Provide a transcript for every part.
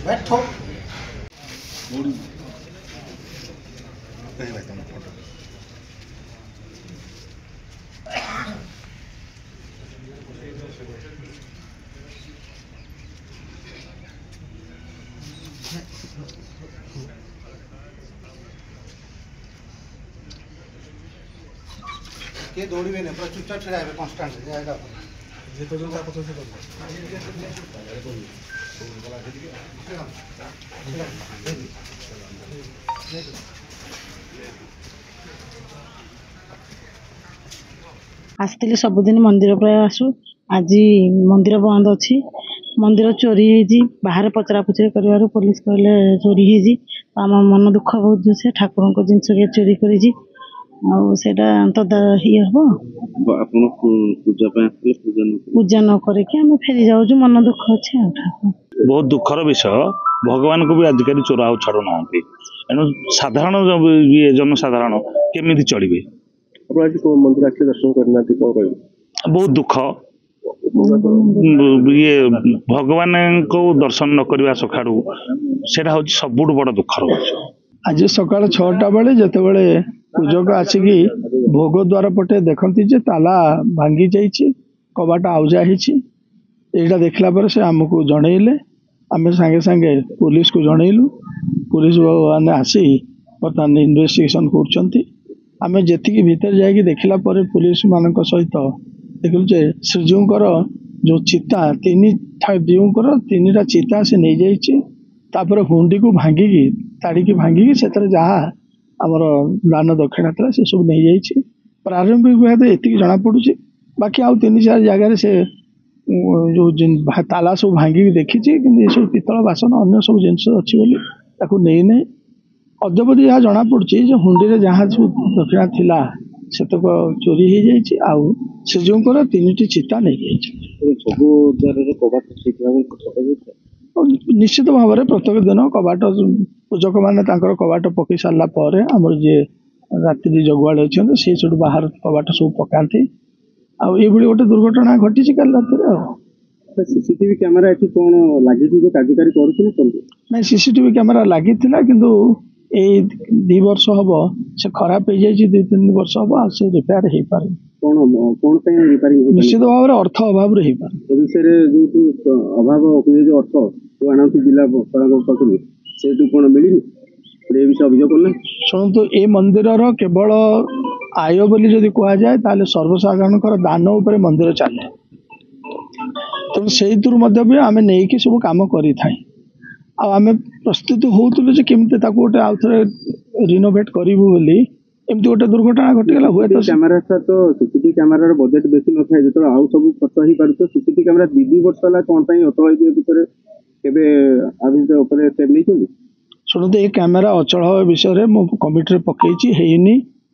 बैठो किए दौड़े नहीं पूरा चुपचाप छड़ा कन्स्टाट आसती सबुदिन मंदिर प्राय आसु आज मंदिर बंद अच्छी मंदिर चोरी होती बाहर पचरा पुचरी कर पुलिस कहले चोरी होती आम मन दुख बहुत से ठाकुर को जिनस चोरी कर पूजा न करके फेरी जाऊँ मन दुख अच्छे बहुत दुखर विषय भगवान को भी आजिकल चोरा छाड़ू ना एणु साधारण ये जनसाधारण केमी चलिए बहुत दुख ये भगवान को दर्शन न करवा सकाळू सेटा हूँ सबुठ बड़ दुखर आज सकाल 6टा बेले जिते बड़े पूजक आसिकी भोग द्वार पटे देखती जे ताला भांगी जाइए कबाट आउजा होटा देखला पर से आमको जनइले आम सांगे सांगे पुलिस को जनइलु पुलिस मैंने आसी बर्तमान इन्वेस्टिगेशन कर जी भीतर जाकि देखला पर पुलिस मान सहित देखल जे श्रीजीवर जो चिता जीवर 3टा चिता से नहीं जापर हुंडी को भांगिकी ताड़िकी भांगिकी से जहाँ आमर दान दक्षिणा था से सब नहीं जाइए प्रारंभिक भाव ये जना पड़ुଛି बाकी आउ 3-4 जगह से जो ताला सब भांगिकी देखी कि सब पितल बासन अन्य सब जिनस अच्छी नहीं अद्यपति यहाँ जना पड़ुଛି हुंडी जहाँ सब दक्षिणा थिला से तक चोरी हो जाइए आउ श्रीजीवर 3टी चिता नहीं निश्चित भाव में प्रत्येक दिन कबाट पूजक मैंने कबाट पकई सारा पर आमर जी रात्रि जगुआड़ अच्छा सी सब बाहर कबाट सब पकाती आई गोटे दुर्घटना घटी कल रात सीसीटीवी कैमेरा ये कौन लगी जो कार्यकारी कर सीसीटीवी कैमेरा लगी किंतु ये 2 वर्ष हम से खराब हो जाए 2-3 वर्ष हम से रिपेयर हो पारे निश्चित भाव में अर्थ अभाव विषय जो अभाव हुए जो अर्थ जो आना जिला पाखु से कौन मिली विषय अभियोग कले शुणु ये मंदिर केवल आय बोली जदि कह जाए ताले सर्वसाधारण दान उपर मंदिर चले तेणु से आम नहीं सब कम कर आम प्रस्तुत होतु केमती गोटे आउ थे रिनोवेट करूँ बोली एमती गोटे दुर्घटना घटीगला हुए तो कैमेरा तो सीसीटीवी कैमेरा बजेट बेसी न थाए जो आउ सब खर्च हो पारे सीसीटीवी कैमेरा 2 वर्ष है कौन अतल शुणु ये कैमेरा अचल विषय में कमिटी पकई है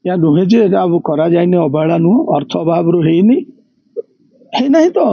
या नुहे जे करा जाए अवहेला नुह अर्थ अभाव है तो